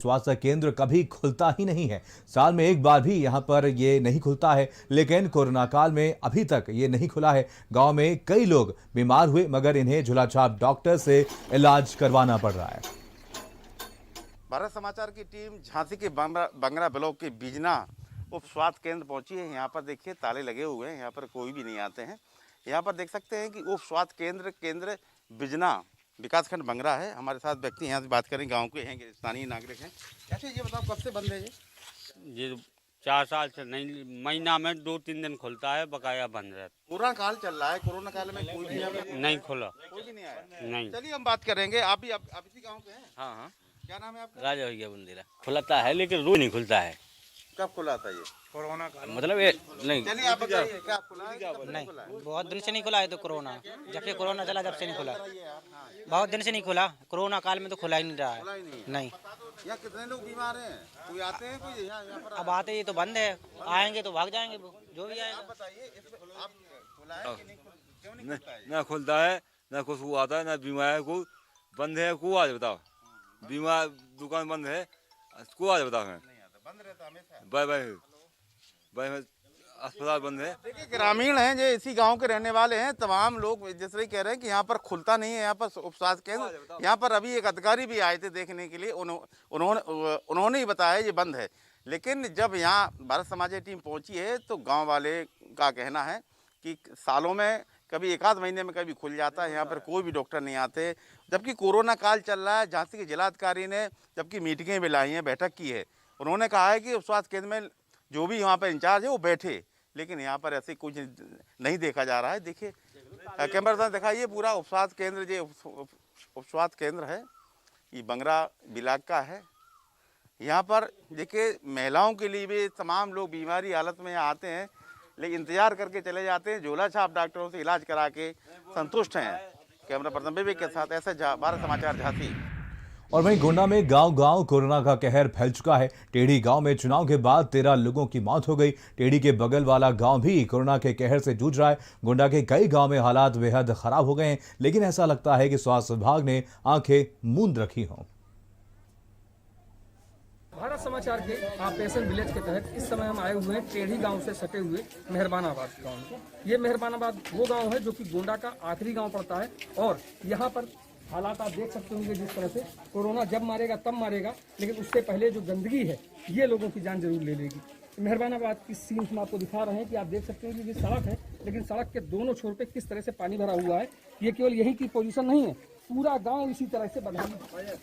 स्वास्थ्य केंद्र कभी खुलता ही नहीं है। साल में एक बार भी यहाँ पर ये नहीं खुलता है, लेकिन कोरोना काल में अभी तक ये नहीं खुला है। गांव में कई लोग बीमार हुए, मगर इन्हें झोलाछाप डॉक्टर से इलाज करवाना पड़ रहा है। भारत समाचार की टीम झांसी के बंगरा ब्लॉक के बिजना उप स्वास्थ्य केंद्र पहुंची है। यहाँ पर देखिए ताले लगे हुए हैं, यहाँ पर कोई भी नहीं आते हैं। यहाँ पर देख सकते हैं कि उप स्वास्थ्य केंद्र बिजना विकासखंड बंगरा है। हमारे साथ व्यक्ति यहाँ से बात करें, गांव के हैं, स्थानीय नागरिक हैं। कैसे ये बताओ कब से बंद है ये 4 साल से नहीं, महीना में 2-3 दिन खुलता है, बकाया बंद रहता। कोरोना काल चल रहा है, कोरोना काल में कोई भी यहाँ पे नहीं खुला, कोई भी नहीं आया। नहीं। चलिए हम बात करेंगे। आप इसी गाँव के हैं? हाँ हाँ। क्या नाम है आपका? राजा भैया मंदिर खुलता है, लेकिन रोज नहीं खुलता है। कब खुला था ये? कोरोना काल मतलब ये नहीं। चलिए आप बताइए, क्या खुला है? नहीं, बहुत दिन से नहीं खुला है। तो कोरोना जब से कोरोना चला जब से नहीं खुला, बहुत दिन से नहीं खुला। कोरोना काल में तो खुला ही नहीं रहा है। नहीं। यहाँ कितने लोग बीमार हैं? कोई आते हैं कोई यहाँ पर? अब आते ही तो बंद है, आएंगे तो भाग जाएंगे वो जो भी आएगा। बताइए इसमें आप खुला है कि नहीं क्यों नहीं खुलता है? ना खुलता है, ना कुछ आता है, ना बीमार है। कोई बंद है, को आज बताओ। बीमार दुकान बंद है, को आज बताओ। है बंद रहता हमेशा। बाय अस्पताल बंद है। देखिए ग्रामीण हैं जो इसी गांव के रहने वाले हैं, तमाम लोग जैसे कह रहे हैं कि यहाँ पर खुलता नहीं है। यहाँ पर उप स्वास्थ्य केंद्र, यहाँ पर अभी एक अधिकारी भी आए थे देखने के लिए, उन्होंने ही बताया ये बंद है। लेकिन जब यहाँ भारत समाज की टीम पहुँची है तो गाँव वाले का कहना है कि सालों में कभी एक आध महीने में कभी खुल जाता है। यहाँ पर कोई भी डॉक्टर नहीं आते, जबकि कोरोना काल चल रहा है। झांसी के जिलाधिकारी ने जबकि मीटिंगें बुलाई हैं, बैठक की है, उन्होंने कहा है कि उप स्वास्थ्य केंद्र में जो भी वहाँ पर इंचार्ज है वो बैठे, लेकिन यहाँ पर ऐसे कुछ नहीं देखा जा रहा है। देखिए कैमरा साथ दिखाइए पूरा उप स्वास्थ्य केंद्र, जो उप स्वास्थ्य केंद्र है ये बंगरा ब्लॉक का है। यहाँ पर देखिए महिलाओं के लिए भी तमाम लोग बीमारी हालत में यहाँ आते हैं, लेकिन इंतजार करके चले जाते हैं। झोला छाप डॉक्टरों से इलाज करा के संतुष्ट हैं। कैमरा पर्सन विवेक के साथ ऐसा भारत समाचार झांसी। और वहीं गोंडा में गांव-गांव कोरोना का कहर फैल चुका है। टेढ़ी गांव में चुनाव के बाद 13 लोगों की मौत हो गई। टेढ़ी के बगल वाला गांव भी कोरोना के कहर से जूझ रहा है। गोंडा के कई गांव में हालात बेहद खराब हो गए हैं, लेकिन ऐसा लगता है कि स्वास्थ्य विभाग ने आंखें मूंद रखी हों। भारत समाचार के ऑपरेशन विलेज के तहत इस समय हम आए हुए हैं टेढ़ी गांव से सटे हुए मेहरबानाबाद गांव में। ये मेहरबानाबाद वो गांव है जो कि गोंडा का आखिरी गांव पड़ता है, और यहाँ पर हालात आप देख सकते होंगे जिस तरह से कोरोना जब मारेगा तब मारेगा, लेकिन उससे पहले जो गंदगी है ये लोगों की जान जरूर ले लेगी। मेहरबानाबाद की सीन हम आपको दिखा रहे हैं कि आप देख सकते हैं कि ये सड़क है, लेकिन सड़क के दोनों छोर पे किस तरह से पानी भरा हुआ है। ये केवल यही की पोजीशन नहीं है, पूरा गांव इसी तरह से बदहाल है।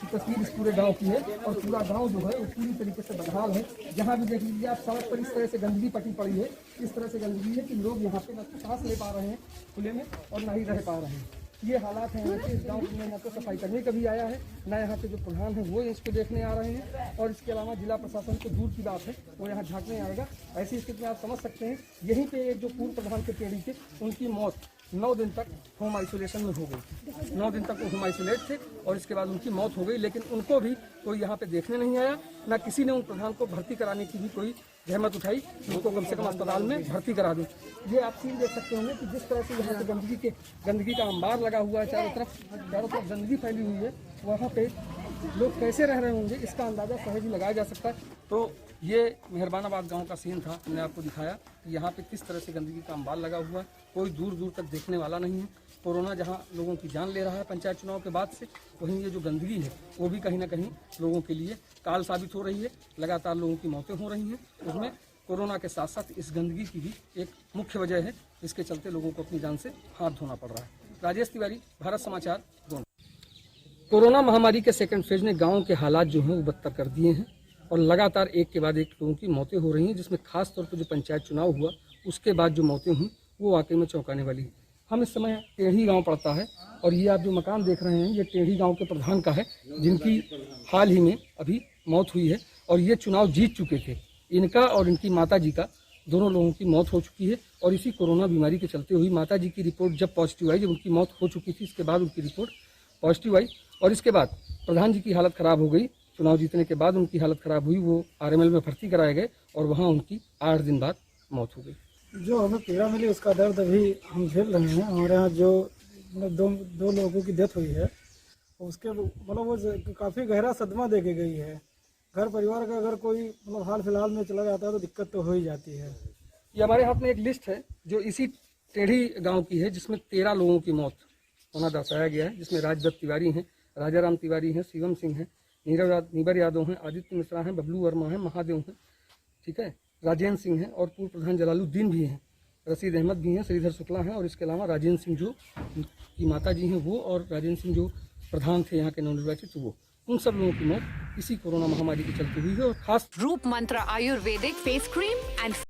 तस्वीर इस पूरे गांव की है, और पूरा गांव जो है वो पूरी तरीके से बदहाल है। जहाँ भी देख लीजिए आप, सड़क पर इस तरह से गंदगी पटी पड़ी है। इस तरह से गंदगी है कि लोग यहाँ पे न तो सांस ले पा रहे हैं खुले में और न ही रह पा रहे हैं। ये हालात हैं यहाँ के। इस गाँव में न तो सफाई करने कभी आया है, न यहाँ के जो प्रधान हैं वो इसको देखने आ रहे हैं, और इसके अलावा जिला प्रशासन को दूर की बात है वो यहाँ झांकने आएगा। ऐसी स्थिति में आप समझ सकते हैं। यहीं पे एक जो पूर्व प्रधान के टेढ़ी थे, उनकी मौत 9 दिन तक होम आइसोलेशन में हो गई। 9 दिन तक वो होम आइसोलेट थे और इसके बाद उनकी मौत हो गई, लेकिन उनको भी कोई यहाँ पे देखने नहीं आया। ना किसी ने उन प्रधान को भर्ती कराने की भी कोई जहमत उठाई, उनको कम से कम अस्पताल में भर्ती करा दें। ये आप सीन देख सकते होंगे कि जिस तरह से यहाँ से गंदगी का अंबार लगा हुआ है, चारों तरफ गंदगी फैली हुई है। वहाँ पे लोग कैसे रह रहे होंगे इसका अंदाज़ा सहज ही लगाया जा सकता है। तो ये मेहरबानाबाद गांव का सीन था, मैंने आपको दिखाया कि यहाँ पे किस तरह से गंदगी का अंबार लगा हुआ है। कोई दूर दूर तक देखने वाला नहीं है। कोरोना जहाँ लोगों की जान ले रहा है पंचायत चुनाव के बाद से, वहीं ये जो गंदगी है वो भी कहीं ना कहीं लोगों के लिए काल साबित हो रही है। लगातार लोगों की मौतें हो रही हैं, उसमें कोरोना के साथ साथ इस गंदगी की भी एक मुख्य वजह है, जिसके चलते लोगों को अपनी जान से हाथ धोना पड़ रहा है। राजेश तिवारी, भारत समाचार, गोंडा। कोरोना महामारी के सेकंड फेज ने गाँव के हालात जो हैं वो बदतर कर दिए हैं, और लगातार एक के बाद एक लोगों की मौतें हो रही हैं, जिसमें खास तौर पर जो पंचायत चुनाव हुआ उसके बाद जो मौतें हुई वो वाकई में चौंकाने वाली है। हम इस समय टेढ़ी गांव पड़ता है, और ये आप जो मकान देख रहे हैं ये टेढ़ी गांव के प्रधान का है, जिनकी हाल ही में अभी मौत हुई है, और ये चुनाव जीत चुके थे। इनका और इनकी माताजी का, दोनों लोगों की मौत हो चुकी है, और इसी कोरोना बीमारी के चलते हुई माताजी की रिपोर्ट जब पॉजिटिव आई, जब उनकी मौत हो चुकी थी इसके बाद उनकी रिपोर्ट पॉजिटिव आई, और इसके बाद प्रधान जी की हालत ख़राब हो गई। चुनाव जीतने के बाद उनकी हालत ख़राब हुई, वो RML में भर्ती कराए गए, और वहाँ उनकी 8 दिन बाद मौत हो गई। जो हमें पीड़ा मिली उसका दर्द अभी हम झेल रहे हैं। हमारे यहाँ जो दो लोगों की डेथ हुई है, उसके मतलब वो काफ़ी गहरा सदमा दे के गई है। घर परिवार का अगर कोई मतलब हाल फिलहाल में चला जाता है तो दिक्कत तो हो ही जाती है। ये हमारे हाथ में एक लिस्ट है जो इसी टेढ़ी गांव की है, जिसमें 13 लोगों की मौत होना दर्शाया गया है, जिसमें राजदत्त तिवारी हैं, राजाराम तिवारी हैं, शिवम सिंह हैं, नीबर यादव हैं, आदित्य मिश्रा हैं, बबलू वर्मा हैं, महादेव हैं, ठीक है, राजेंद्र सिंह हैं और पूर्व प्रधान जलालुद्दीन भी हैं, रशीद अहमद भी हैं, श्रीधर शुक्ला हैं और इसके अलावा राजेंद्र सिंह जो की माता जी हैं वो, और राजेंद्र सिंह जो प्रधान थे यहाँ के नवनिर्वाचित वो, उन सब लोगों की मौत इसी कोरोना महामारी के चलते हुई है। और खास रूप मंत्र आयुर्वेदिक फेस क्रीम एंड